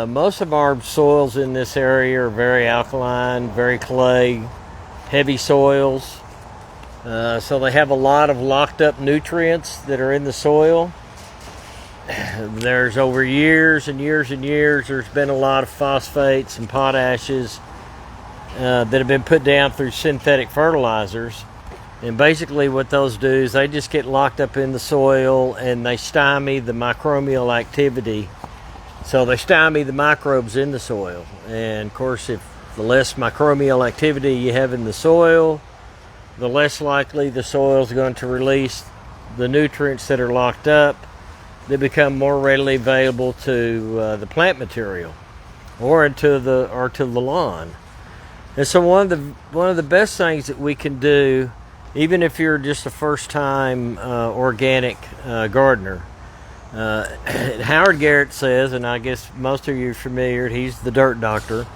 Most of our soils in this area are very alkaline, very clay, heavy soils. So they have a lot of locked up nutrients that are in the soil. There's over years and years and years, there's been a lot of phosphates and potashes that have been put down through synthetic fertilizers. And basically what those do is they just get locked up in the soil and they stymie the microbial activity. So they stymie the microbes in the soil. And of course, if the less microbial activity you have in the soil, the less likely the soil is going to release the nutrients that are locked up. They become more readily available to the plant material or to the lawn. And so one of the best things that we can do, even if you're just a first-time organic gardener, Howard Garrett says, and I guess most of you are familiar, he's the dirt doctor.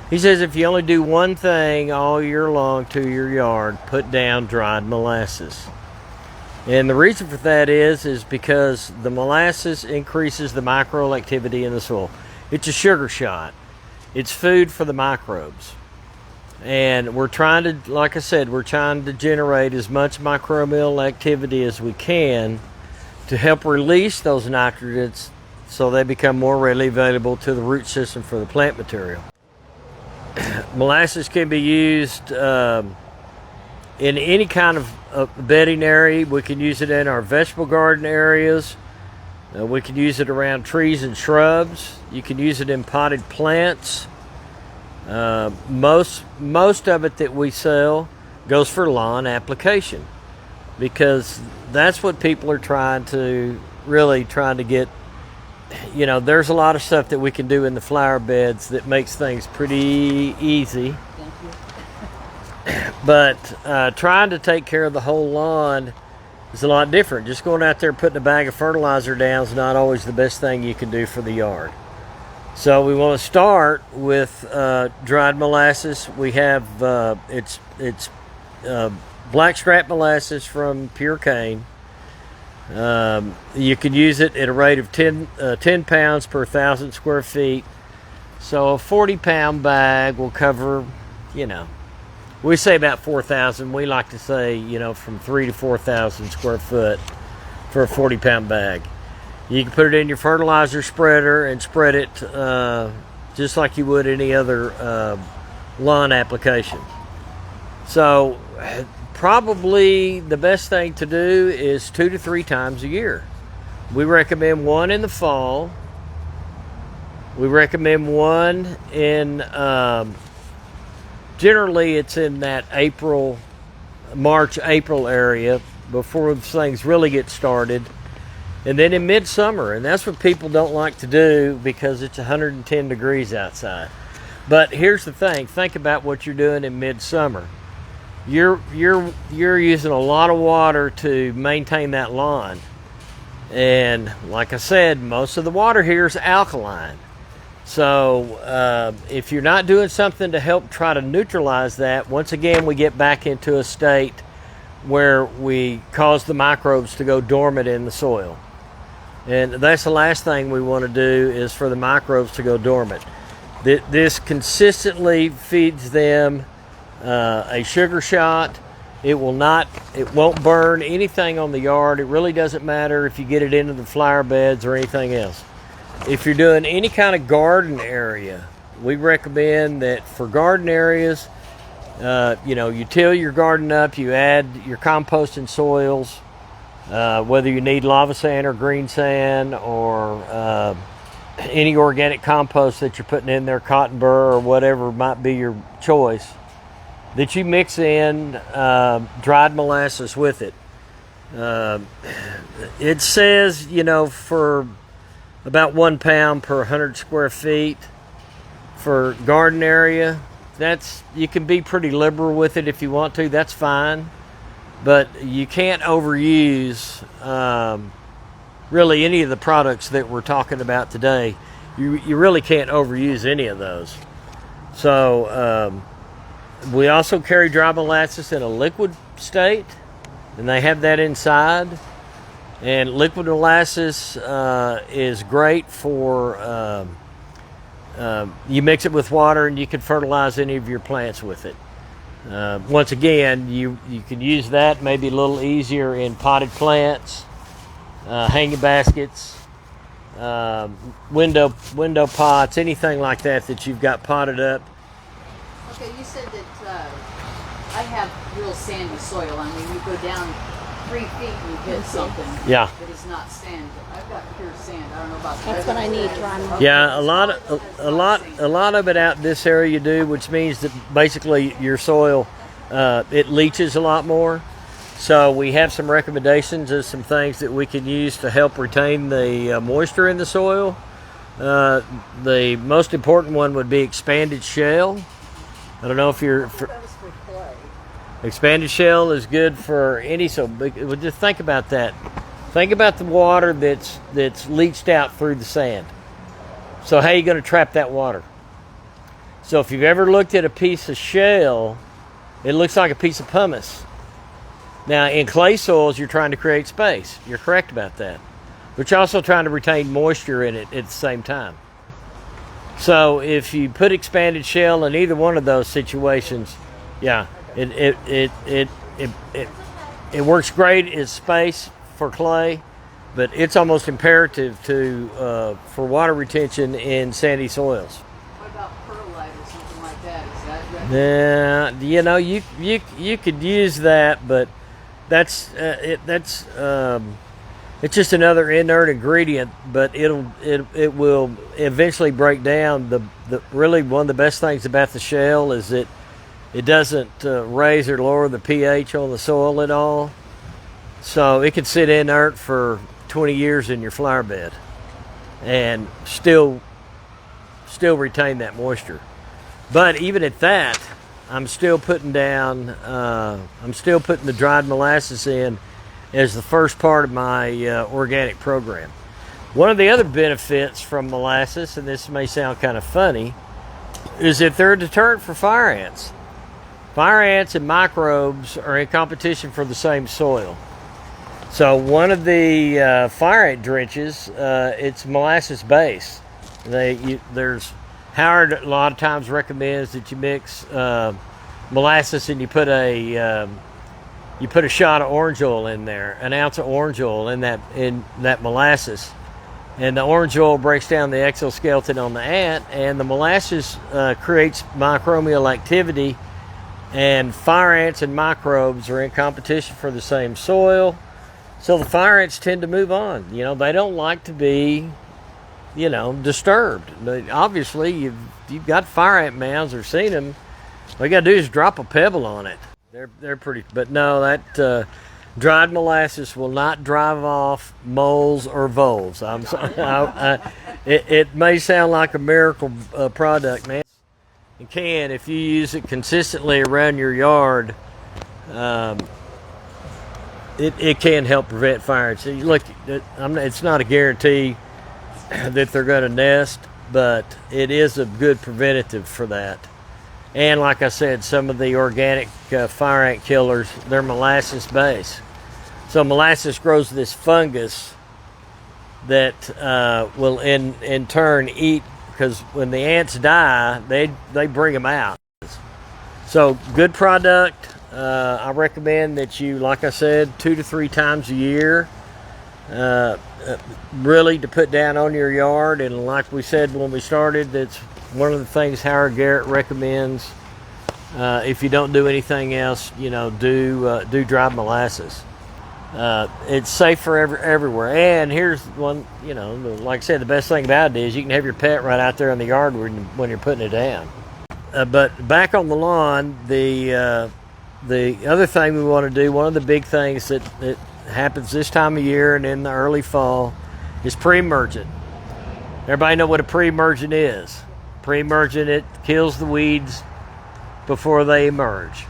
He says if you only do one thing all year long to your yard, put down dried molasses. And the reason for that is because the molasses increases the microbial activity in the soil. It's a sugar shot. It's food for the microbes. And we're trying to, like I said, we're trying to generate as much microbial activity as we can to help release those nutrients so they become more readily available to the root system for the plant material. Molasses can be used in any kind of bedding area. We can use it in our vegetable garden areas. We can use it around trees and shrubs. You can use it in potted plants. Most of it that we sell goes for lawn application because that's what people are trying to get. You know, there's a lot of stuff that we can do in the flower beds that makes things pretty easy. But trying to take care of the whole lawn is a lot different. Just going out there and putting a bag of fertilizer down is not always the best thing you can do for the yard. So we want to start with dried molasses. We have it's blackstrap molasses from Pure Cane. You can use it at a rate of 10 pounds per 1,000 square feet. So a 40-pound bag will cover, we say about 4,000. We like to say, from 3,000 to 4,000 square foot for a 40-pound bag. You can put it in your fertilizer spreader and spread it just like you would any other lawn application. So probably the best thing to do is 2 to 3 times a year. We recommend one in the fall. We recommend one in generally it's in that March, April area before things really get started. And then in midsummer, and that's what people don't like to do because it's 110 degrees outside. But here's the thing, think about what you're doing in midsummer. You're using a lot of water to maintain that lawn. And like I said, most of the water here is alkaline. So if you're not doing something to help try to neutralize that, once again we get back into a state where we cause the microbes to go dormant in the soil. And that's the last thing we want to do is for the microbes to go dormant. This consistently feeds them a sugar shot. It won't burn anything on the yard. It really doesn't matter if you get it into the flower beds or anything else. If you're doing any kind of garden area, we recommend that for garden areas, you till your garden up, you add your composting soils, whether you need lava sand or green sand or any organic compost that you're putting in there, cotton burr or whatever might be your choice, that you mix in dried molasses with it. It says, for about 1 pound per 100 square feet for garden area. You can be pretty liberal with it if you want to, that's fine. But you can't overuse really any of the products that we're talking about today. You really can't overuse any of those. So we also carry dry molasses in a liquid state, and they have that inside. And liquid molasses is great for You mix it with water and you can fertilize any of your plants with it. Once again, you can use that maybe a little easier in potted plants, hanging baskets, window pots, anything like that you've got potted up. Okay, you said that I have real sandy soil. I mean, you go down 3 feet and you hit something Yeah. that is not sand. I've got pure sand. I don't know about That's what I need, dry. Yeah, a lot of it out in this area you do, which means that basically your soil it leaches a lot more. So we have some recommendations of some things that we can use to help retain the moisture in the soil. The most important one would be expanded shell. I don't know if you're. Expanded shell is good for any soil. Just think about that. Think about the water that's leached out through the sand. So how are you going to trap that water? So if you've ever looked at a piece of shell, it looks like a piece of pumice. Now in clay soils, you're trying to create space. You're correct about that. But you're also trying to retain moisture in it at the same time. So if you put expanded shell in either one of those situations, yeah, it works great as space for clay, but it's almost imperative for water retention in sandy soils. What about perlite or something like that? Is that recommended? Yeah, you know, you could use that, but it's just another inert ingredient, but it will eventually break down. The really one of the best things about the shell is that it doesn't raise or lower the pH on the soil at all. So it can sit inert for 20 years in your flower bed and still retain that moisture. But even at that, I'm still putting the dried molasses in as the first part of my organic program. One of the other benefits from molasses, and this may sound kind of funny, is that they're a deterrent for fire ants. Fire ants and microbes are in competition for the same soil. So one of the fire ant drenches, it's molasses base. Howard a lot of times recommends that you mix molasses and you put a shot of orange oil in there, an ounce of orange oil in that molasses, and the orange oil breaks down the exoskeleton on the ant, and the molasses creates microbial activity, and fire ants and microbes are in competition for the same soil. So the fire ants tend to move on. You know, they don't like to be, disturbed. Obviously, you've got fire ant mounds or seen them. All you got to do is drop a pebble on it. They're pretty. But no, that dried molasses will not drive off moles or voles. I'm sorry. It may sound like a miracle product, man. It can if you use it consistently around your yard. It can help prevent fire. So look, it's not a guarantee that they're going to nest, but it is a good preventative for that. And like I said, some of the organic fire ant killers, they're molasses based. So molasses grows this fungus that will in turn eat, because when the ants die, they bring them out. So good product. I recommend that you, like I said, 2 to 3 times a year, really to put down on your yard. And like we said when we started, that's one of the things Howard Garrett recommends. If you don't do anything else, do dried molasses. It's safe for everywhere. And here's one, like I said, the best thing about it is you can have your pet right out there in the yard when you're putting it down. But back on the lawn, the other thing we want to do, one of the big things that happens this time of year and in the early fall, is pre-emergent. Everybody know what a pre-emergent is. Pre-emergent, it kills the weeds before they emerge.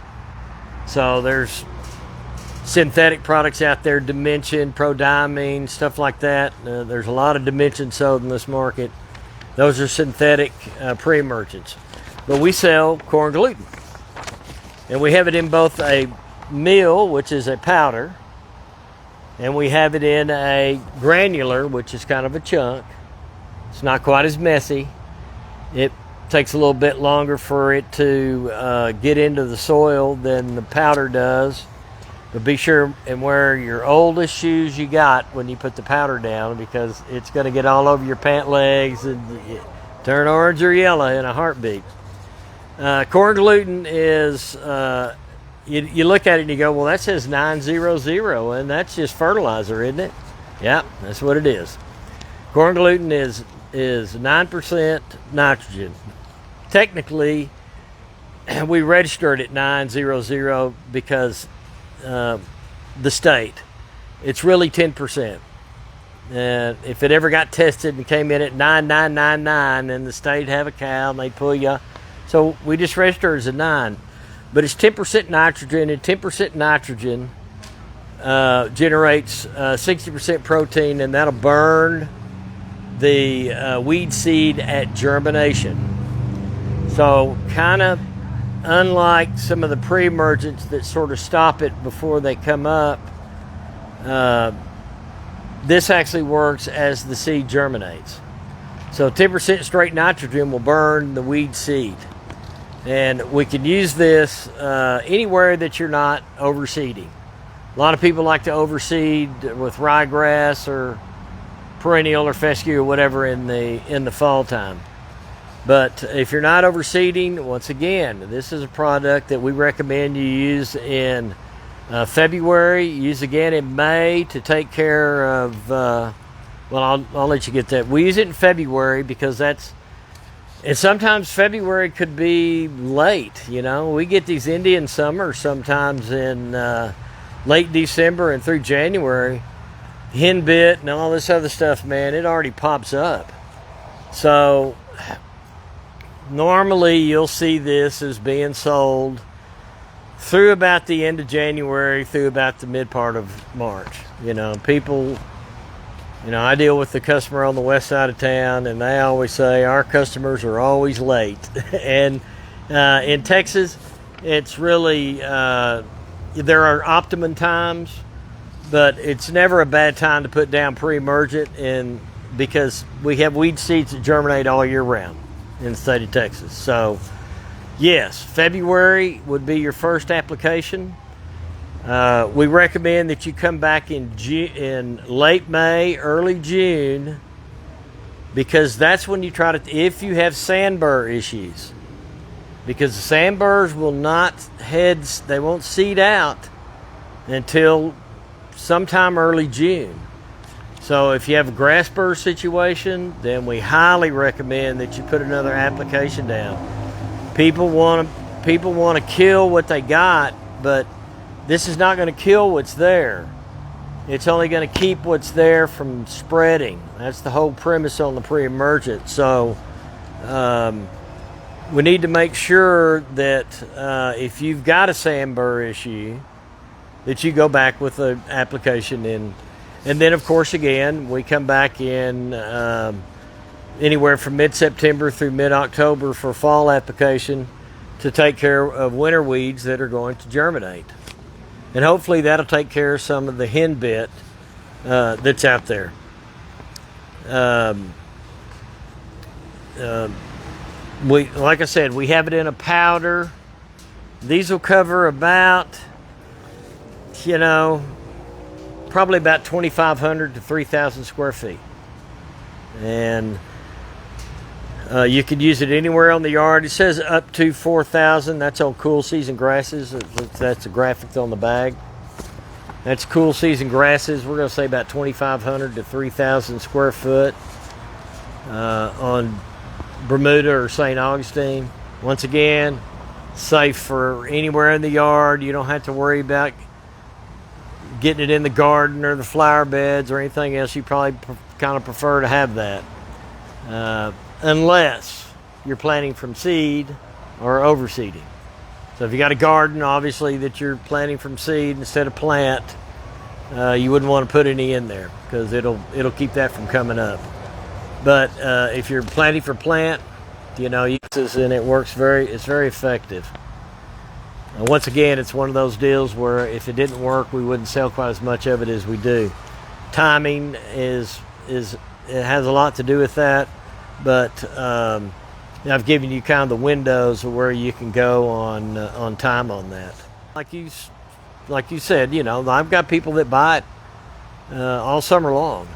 So there's synthetic products out there, Dimension, Prodiamine, stuff like that. There's a lot of Dimension sold in this market. Those are synthetic pre-emergents. But we sell corn gluten. And we have it in both a meal, which is a powder, and we have it in a granular, which is kind of a chunk. It's not quite as messy. It takes a little bit longer for it to get into the soil than the powder does. But be sure and wear your oldest shoes you got when you put the powder down, because it's going to get all over your pant legs and turn orange or yellow in a heartbeat. Corn gluten is, you look at it and you go, well, that says 900, and that's just fertilizer, isn't it? Yeah, that's what it is. Corn gluten is 9% nitrogen. Technically, we registered at 900 because the state. It's really 10%. And if it ever got tested and came in at 9999, then the state have a cow and they pull you. So we just registered as a 9. But it's 10% nitrogen, and 10% nitrogen generates 60% protein, and that'll burn the weed seed at germination. So kind of unlike some of the pre-emergents that sort of stop it before they come up, this actually works as the seed germinates. So 10% straight nitrogen will burn the weed seed. And we can use this anywhere that you're not overseeding. A lot of people like to overseed with ryegrass or perennial or fescue or whatever in the fall time. But if you're not overseeding, once again, this is a product that we recommend you use in February. Use again in May to take care of, well, I'll let you get that. We use it in February because and sometimes February could be late, you know. We get these Indian summers sometimes in late December and through January. Henbit and all this other stuff, man, it already pops up. So normally you'll see this as being sold through about the end of January through about the mid part of March. You know, people, you know, I deal with the customer on the west side of town, and they always say our customers are always late. And in Texas, it's really, there are optimum times, but it's never a bad time to put down pre-emergent because we have weed seeds that germinate all year round in the state of Texas. So yes, February would be your first application. We recommend that you come back in late May, early June, because that's when you if you have sandbur issues, because the sandburs will not they won't seed out until sometime early June. So if you have a grass burr situation, then we highly recommend that you put another application down. People want to kill what they got, but this is not going to kill what's there. It's only going to keep what's there from spreading. That's the whole premise on the pre-emergent. So we need to make sure that if you've got a sandbur issue, that you go back with the application in. And then, of course, again, we come back in anywhere from mid-September through mid-October for fall application to take care of winter weeds that are going to germinate. And hopefully that'll take care of some of the henbit that's out there. Like I said, we have it in a powder. These will cover about, probably about 2,500 to 3,000 square feet. And you could use it anywhere on the yard. It says up to 4,000. That's on cool season grasses. That's a graphic on the bag. That's cool season grasses. We're going to say about 2,500 to 3,000 square foot on Bermuda or St. Augustine. Once again, safe for anywhere in the yard. You don't have to worry about getting it in the garden or the flower beds or anything else. You probably kind of prefer to have that. Unless you're planting from seed or overseeding. So if you got a garden, obviously, that you're planting from seed instead of plant, you wouldn't want to put any in there because it'll keep that from coming up. But if you're planting for plant, and it works it's very effective. Once again, it's one of those deals where if it didn't work, we wouldn't sell quite as much of it as we do. Timing it has a lot to do with that, but I've given you kind of the windows of where you can go on time on that. Like you said, I've got people that buy it all summer long.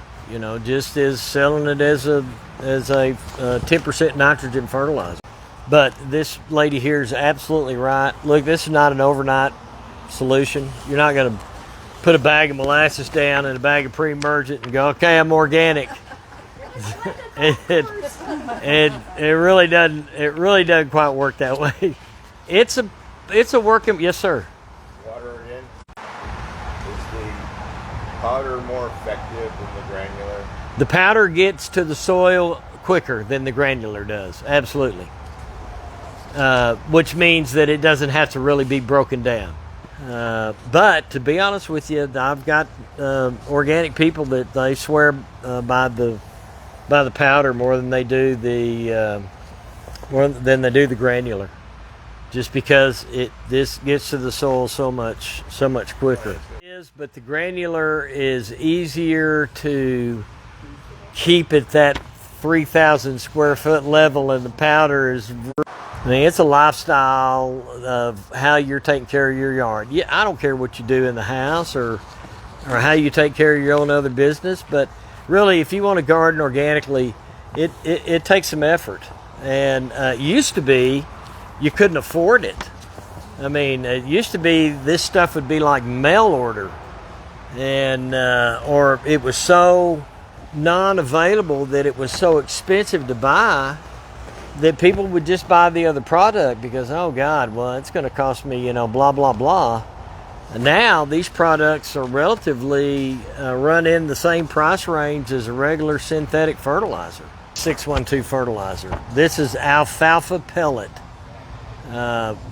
Just as selling it as a 10% nitrogen fertilizer. But this lady here is absolutely right. Look, this is not an overnight solution. You're not going to put a bag of molasses down and a bag of pre-emergent and go, okay, I'm organic. it really doesn't. It really doesn't quite work that way. It's a working. Yes, sir. Water it in. Is the powder more effective than the granular? The powder gets to the soil quicker than the granular does. Absolutely. Which means that it doesn't have to really be broken down. But to be honest with you, I've got organic people that they swear by the powder more than they do the granular, just because this gets to the soil so much quicker. It is, but the granular is easier to keep at that 3,000 square foot level, and the powder is. I mean, it's a lifestyle of how you're taking care of your yard. Yeah, I don't care what you do in the house or how you take care of your own other business, but really, if you want to garden organically, it takes some effort. And it used to be you couldn't afford it. I mean, it used to be this stuff would be like mail order, and or it was so non-available that it was so expensive to buy that people would just buy the other product because, oh God, well, it's going to cost me, blah, blah, blah. And now these products are relatively run in the same price range as a regular synthetic fertilizer. 612 fertilizer. This is alfalfa pellet,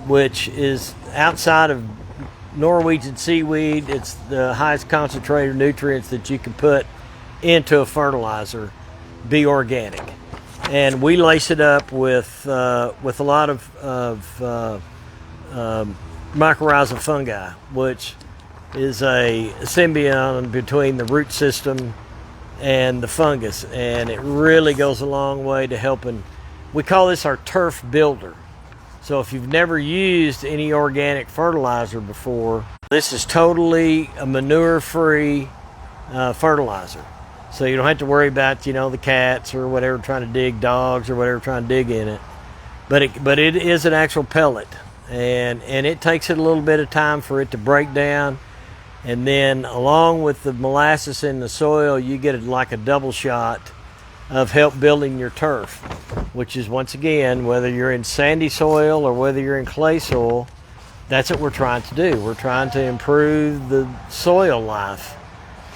which is outside of Norwegian seaweed. It's the highest concentrated nutrients that you can put into a fertilizer, be organic. And we lace it up with a lot of mycorrhizal fungi, which is a symbiont between the root system and the fungus, and it really goes a long way to helping. We call this our turf builder. So if you've never used any organic fertilizer before, this is totally a manure-free fertilizer. So you don't have to worry about, the cats or whatever trying to dig, dogs or whatever trying to dig in it. But it is an actual pellet, and it takes it a little bit of time for it to break down. And then along with the molasses in the soil, you get like a double shot of help building your turf, which is, once again, whether you're in sandy soil or whether you're in clay soil, that's what we're trying to do. We're trying to improve the soil life,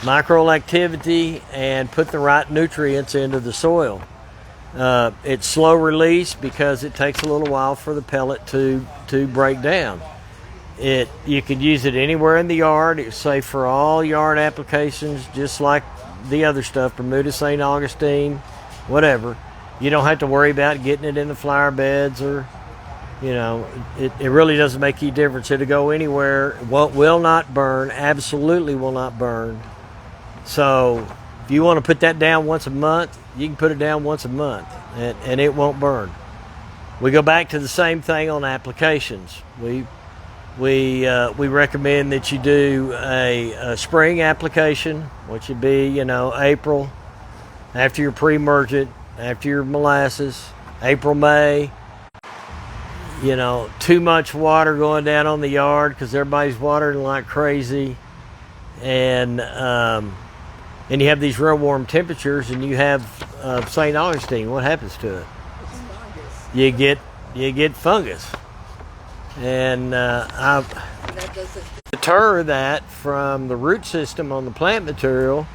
microbial activity, and put the right nutrients into the soil. It's slow release because it takes a little while for the pellet to break down. You could use it anywhere in the yard. It's safe for all yard applications, just like the other stuff, Bermuda, St. Augustine, whatever. You don't have to worry about getting it in the flower beds or, it really doesn't make any difference. It'll go anywhere. Will not burn, absolutely will not burn. So if you want to put that down once a month, you can put it down once a month, and it won't burn. We go back to the same thing on applications. We recommend that you do a spring application, which would be, April, after your pre-emergent, after your molasses, April, May. Too much water going down on the yard because everybody's watering like crazy. And you have these real warm temperatures, and you have St. Augustine. What happens to it? You get fungus. And I deter that from the root system on the plant material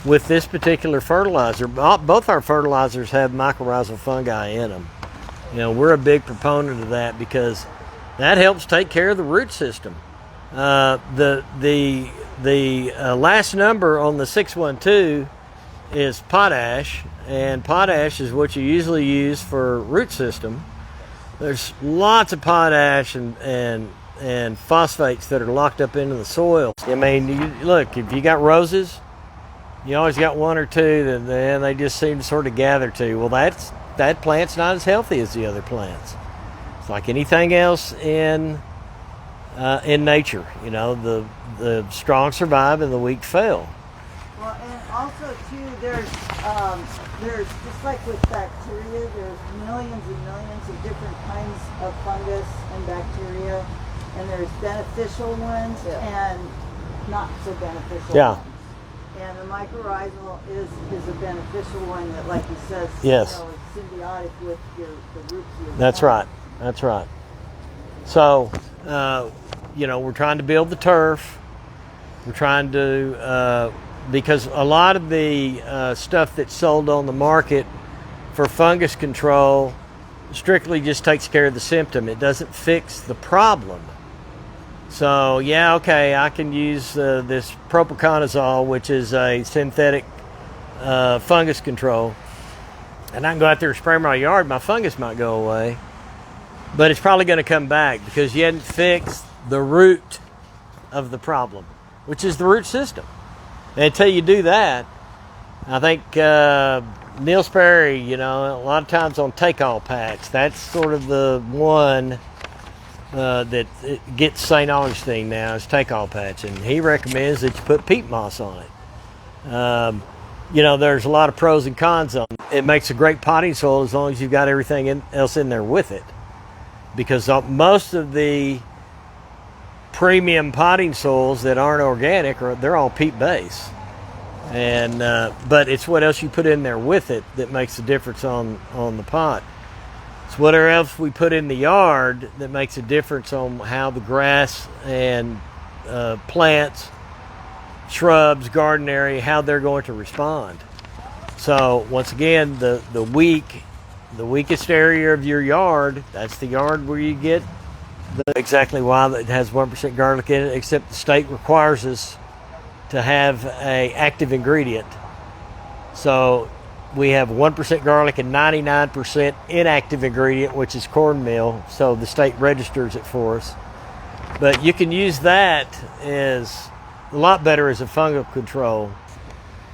with this particular fertilizer. Both our fertilizers have mycorrhizal fungi in them. We're a big proponent of that because that helps take care of the root system. The last number on the 612 is potash, and potash is what you usually use for root system. There's lots of potash and phosphates that are locked up into the soil. I mean, look, if you got roses, you always got one or two that then they just seem to sort of gather to. Well, that plant's not as healthy as the other plants. It's like anything else in nature. You know, the strong survive and the weak fail. Well, and also too, there's just like with bacteria, there's millions and millions of different kinds of fungus and bacteria, and there's beneficial ones and not so beneficial ones. And the mycorrhizal is a beneficial one that, like you said, yes, is symbiotic with the roots of your That's plant. right. That's right. So, we're trying to build the turf. We're trying to, because a lot of the stuff that's sold on the market for fungus control strictly just takes care of the symptom. It doesn't fix the problem. So, yeah, okay, I can use this propiconazole, which is a synthetic fungus control, and I can go out there and spray my yard. My fungus might go away, but it's probably going to come back because you hadn't fixed the root of the problem, which is the root system. And until you do that, I think Neil Sperry, a lot of times on take-all patch, that's sort of the one that gets St. Augustine now is take-all patch, and he recommends that you put peat moss on it. There's a lot of pros and cons on it. It makes a great potting soil as long as you've got everything else in there with it, because most of the premium potting soils that aren't organic they're all peat base, and but it's what else you put in there with it that makes a difference on the pot. It's whatever else we put in the yard that makes a difference on how the grass and plants, shrubs, garden area, how they're going to respond. So once again, the weakest area of your yard, that's the yard where you get exactly why it has 1% garlic in it, except the state requires us to have a active ingredient. So we have 1% garlic and 99% inactive ingredient, which is cornmeal. So the state registers it for us. But you can use that as a lot better as a fungal control.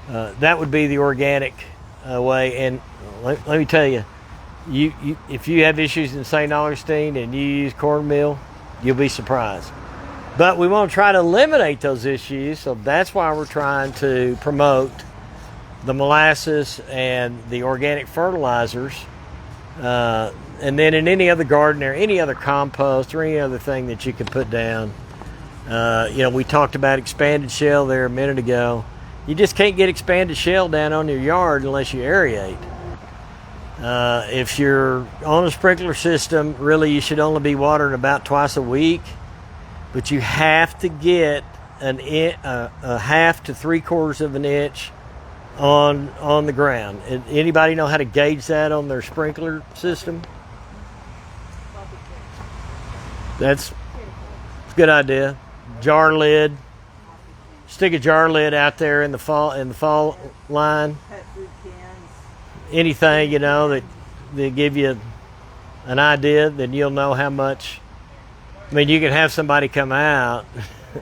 That would be the organic way. And let me tell you, if you have issues in St. Augustine and you use cornmeal, you'll be surprised. But we want to try to eliminate those issues, so that's why we're trying to promote the molasses and the organic fertilizers, and then in any other garden area, any other compost or any other thing that you can put down. We talked about expanded shell there a minute ago. You just can't get expanded shell down on your yard unless you aerate. If you're on a sprinkler system, really you should only be watering about twice a week, but you have to get a half to 3/4 of an inch on the ground. Anybody know how to gauge that on their sprinkler system? That's a good idea. Jar lid. Stick a jar lid out there in the fall line. Pet food cans. Anything, that give you an idea, then you'll know how much. I mean, you can have somebody come out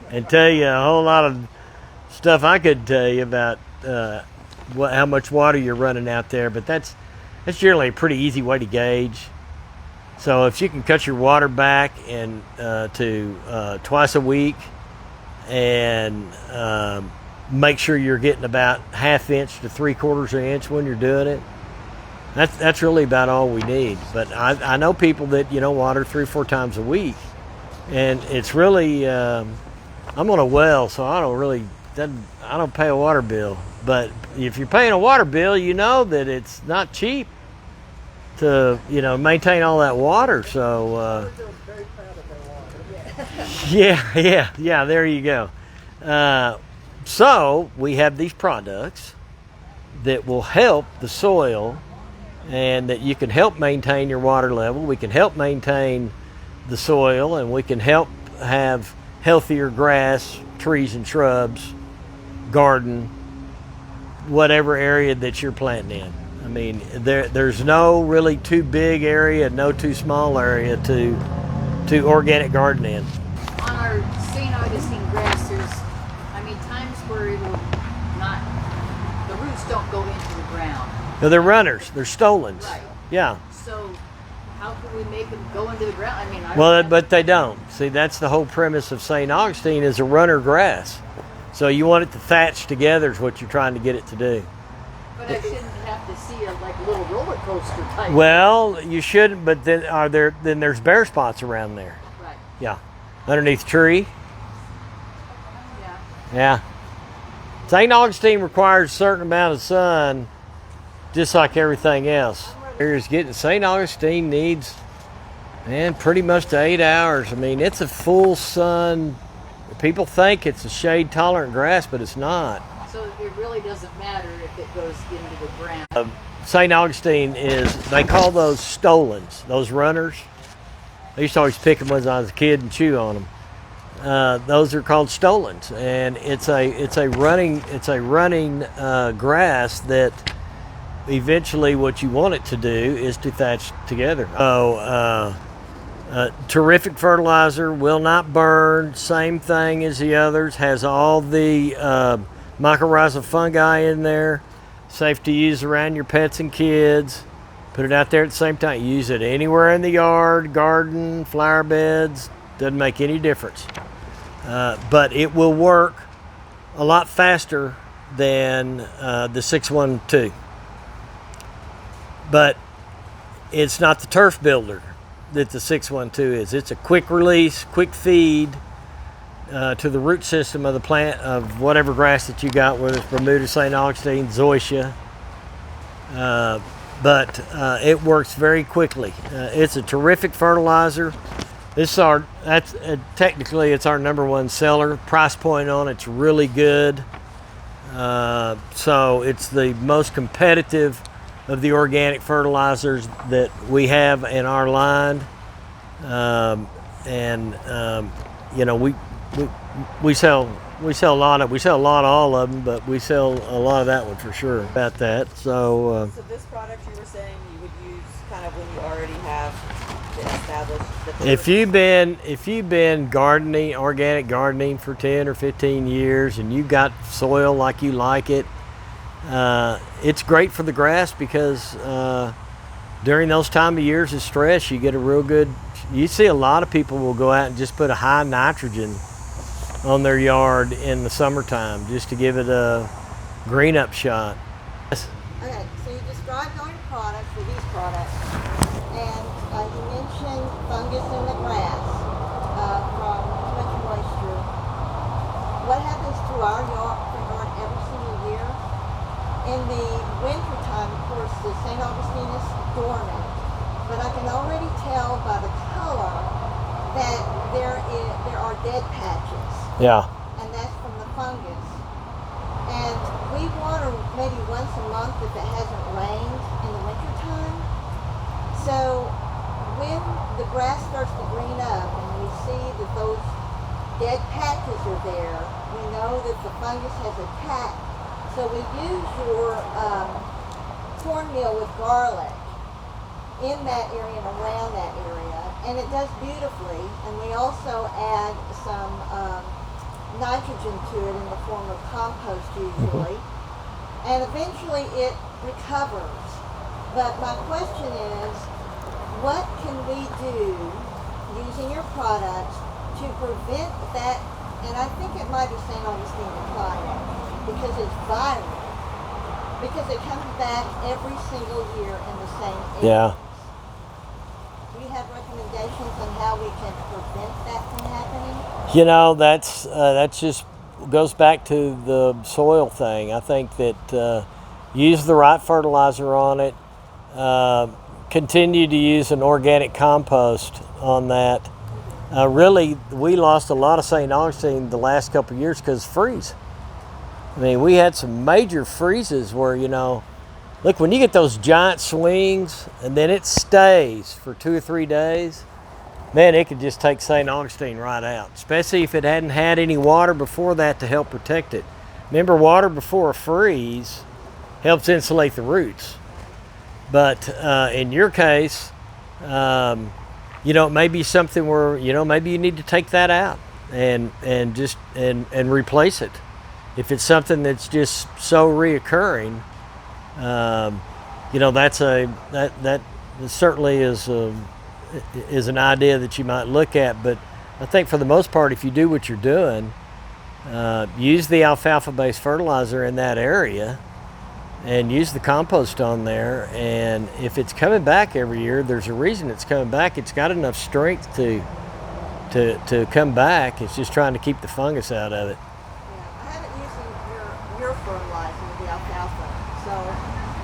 and tell you a whole lot of stuff I couldn't tell you about how much water you're running out there, but that's generally a pretty easy way to gauge. So if you can cut your water back to twice a week and make sure you're getting about 1/2 inch to 3/4 inch when you're doing it, that's really about all we need. But I know people that water 3 or 4 times a week, and it's really I'm on a well, so I don't pay a water bill. But if you're paying a water bill, you know that it's not cheap to maintain all that water. So yeah, there you go. So we have these products that will help the soil, and that you can help maintain your water level. We can help maintain the soil, and we can help have healthier grass, trees and shrubs, garden, whatever area that you're planting in. I mean, there's no really too big area, no too small area to organic garden in. On our St. Augustine grass, there's, times where it will not, the roots don't go into the ground. No, they're runners. They're stolons. Right. Yeah. So how can we make them go into the ground? I mean, Well, but they don't. See, that's the whole premise of St. Augustine is a runner grass. So you want it to thatch together is what you're trying to get it to do. But I shouldn't have to see a like little roller coaster type. Well, you shouldn't, but then there's bare spots around there. Right. Yeah. Underneath the tree. Yeah. Yeah. St. Augustine requires a certain amount of sun, just like everything else. Here's getting St. Augustine needs, man, pretty much to 8 hours. I mean, it's a full sun. People think it's a shade tolerant grass, but it's not. So it really doesn't matter if it goes into the ground. St. Augustine is, they call those stolons, those runners. I used to always pick them when I was a kid and chew on them. Those are called stolons, and it's a running grass that eventually what you want it to do is to thatch together. Terrific fertilizer, will not burn, same thing as the others, has all the mycorrhizal fungi in there, safe to use around your pets and kids. Put it out there at the same time. Use it anywhere in the yard, garden, flower beds, doesn't make any difference. But it will work a lot faster than the 612. But it's not the turf builder that the 612 is. It's a quick release, quick feed to the root system of the plant of whatever grass that you got, whether it's Bermuda, St. Augustine, zoysia. But it works very quickly. It's a terrific fertilizer. Technically it's our #1 seller. Price point on it's really good. So it's the most competitive of the organic fertilizers that we have in our line. You know, we sell a lot of all of them, but we sell a lot of that one for sure about that. So this product you were saying you would use kind of when you already have the established. If you've been gardening, organic gardening for 10 or 15 years, and you got soil like you like it, it's great for the grass because during those time of years of stress, you get a real good. You see a lot of people will go out and just put a high nitrogen on their yard in the summertime just to give it a green up shot. Okay, so you described all your products for these products, and you mentioned fungus in the grass from too much moisture. What happens to our yard every single year? In the wintertime, of course, the St. Augustine is dormant, but I can already tell by the color that there are dead patches. Yeah. And that's from the fungus. And we water maybe once a month if it hasn't rained in the wintertime. So when the grass starts to green up and we see that those dead patches are there, we know that the fungus has attacked. So we use your cornmeal with garlic in that area and around that area, and it does beautifully. And we also add some nitrogen to it in the form of compost usually, and eventually it recovers. But my question is, what can we do using your products to prevent that? And I think it might be St. Augustine decline, because it's viral, because it comes back every single year in the same area. Yeah. Do you have recommendations on how we can prevent that from happening? You know, that's just goes back to the soil thing. I think that use the right fertilizer on it. Continue to use an organic compost on that. Really, we lost a lot of St. Augustine the last couple of years because of freeze. I mean, we had some major freezes where, you know, look, when you get those giant swings and then it stays for 2 or 3 days, man, it could just take St. Augustine right out, especially if it hadn't had any water before that to help protect it. Remember, water before a freeze helps insulate the roots. But in your case, you know, it may be something where, you know, maybe you need to take that out and replace it. If it's something that's just so reoccurring, you know, certainly is an idea that you might look at. But I think for the most part, if you do what you're doing, use the alfalfa-based fertilizer in that area and use the compost on there. And if it's coming back every year, there's a reason it's coming back. It's got enough strength to come back. It's just trying to keep the fungus out of it. Yeah, I haven't used your fertilizer with the alfalfa, so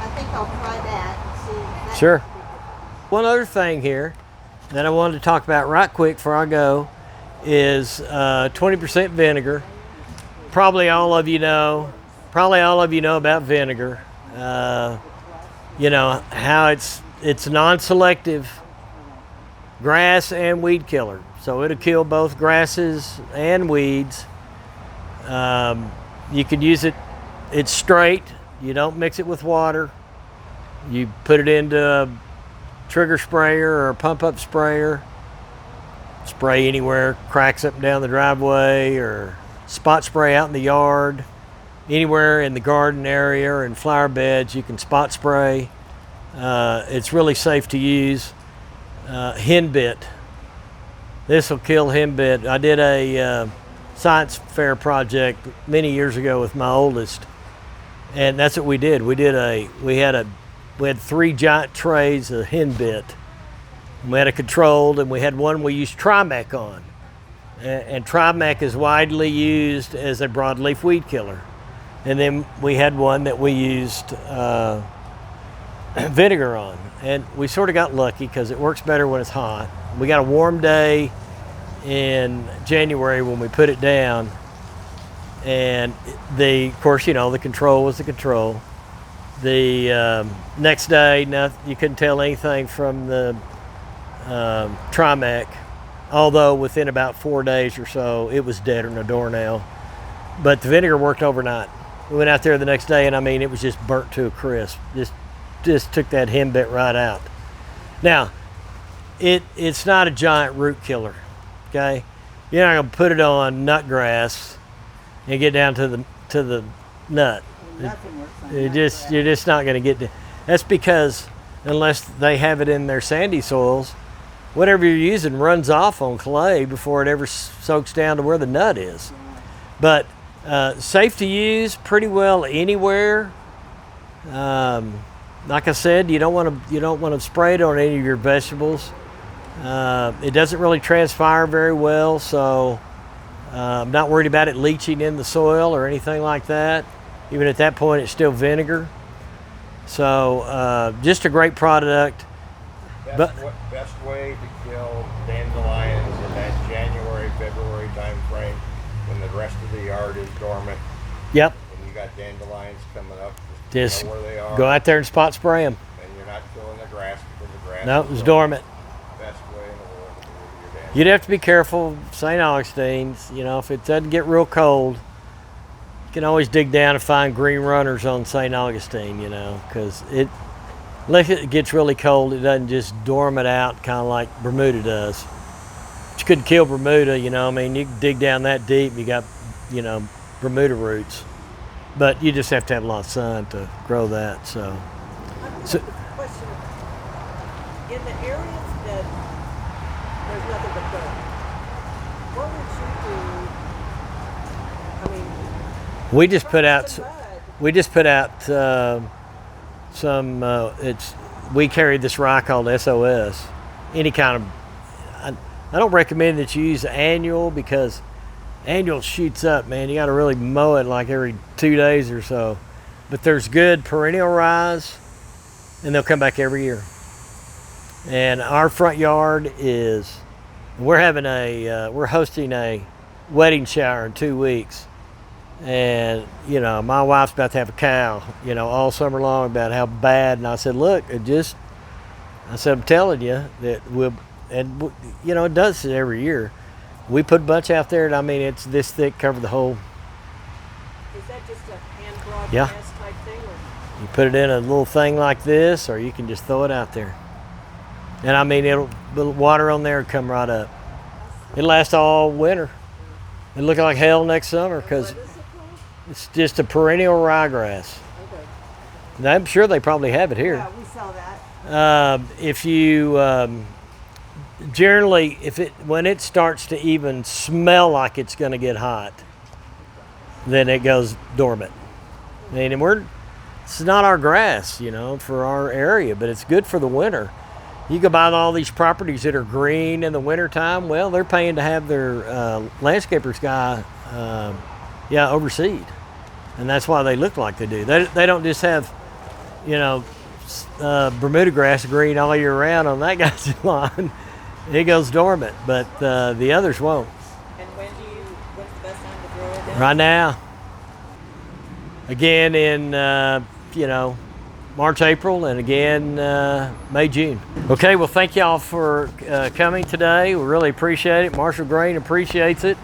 I think I'll try that and see if that Sure. makes a big difference. One other thing here that I wanted to talk about right quick before I go is 20% vinegar. Probably all of you know about vinegar. You know how it's non-selective grass and weed killer, so it'll kill both grasses and weeds. You can use it. It's straight. You don't mix it with water. You put it into a trigger sprayer or a pump up sprayer. Spray anywhere, cracks up and down the driveway, or spot spray out in the yard. Anywhere in the garden area or in flower beds, you can spot spray. It's really safe to use. Henbit. This will kill henbit. I did a science fair project many years ago with my oldest, and that's what we did. We had 3 giant trays of henbit. We had a controlled, and we had one we used Trimec on. And Trimec is widely used as a broadleaf weed killer. And then we had one that we used vinegar on. And we sort of got lucky because it works better when it's hot. We got a warm day in January when we put it down. And of course, you know, the control was the control. The next day, you couldn't tell anything from the Trimec, although within about 4 days or so, it was dead on a doornail. But the vinegar worked overnight. We went out there the next day, and I mean, it was just burnt to a crisp. Just took that henbit right out. Now, it's not a giant root killer, okay? You're not gonna put it on nut grass and get down to the nut. Nothing works on You're that. just not gonna get to. That's because unless they have it in their sandy soils, whatever you're using runs off on clay before it ever soaks down to where the nut is. But safe to use pretty well anywhere. Like I said, you don't want to spray it on any of your vegetables. It doesn't really transpire very well, so I'm not worried about it leaching in the soil or anything like that. Even at that point, it's still vinegar. So just a great product. Best way to kill dandelions in that January, February time frame when the rest of the yard is dormant. Yep. And you got dandelions coming up. Just know where they are. go out there and spot spray them. And you're not killing the grass because the grass. No, it was dormant. Best way in the world to get rid of your dandelions. You'd have to be careful, St. Augustine's. You know, if it doesn't get real cold, you can always dig down and find green runners on St. Augustine. You know, because unless it gets really cold, it doesn't just dormant out, kind of like Bermuda does. But you couldn't kill Bermuda. You know, I mean, you can dig down that deep, you got, you know, Bermuda roots. But you just have to have a lot of sun to grow that. So Question. In the areas that there's nothing but dirt, what would you do? I mean, we just put out. some mud. We just put out some. We carried this rye called SOS. Any kind of. I don't recommend that you use annual because annual shoots up, man. You got to really mow it like every 2 days or so. But there's good perennial ryes, and they'll come back every year. And our front yard is. We're hosting a wedding shower in 2 weeks. And, you know, my wife's about to have a cow, you know, all summer long about how bad. And I said, look, I'm telling you that you know, it does it every year. We put a bunch out there, and I mean, it's this thick, cover the whole. Is that just a hand broadcast Yeah. type thing? Or? You put it in a little thing like this, or you can just throw it out there. And I mean, the water on there will come right up. It'll last all winter. It'll look like hell next summer because What is it called? it's just a perennial ryegrass. Okay. And I'm sure they probably have it here. Yeah, we sell that. If you generally, when it starts to even smell like it's going to get hot, then it goes dormant. I mean, it's not our grass, for our area, but it's good for the winter. You go buy all these properties that are green in the wintertime. Well, they're paying to have their landscapers guy, overseed, and that's why they look like they do. They don't just have, Bermuda grass green all year round on that guy's lawn. It goes dormant, but the others won't. And when's the best time to throw it down? Right now. Again in, March, April, and again May, June. Okay, well, thank y'all for coming today. We really appreciate it. Marshall Grain appreciates it.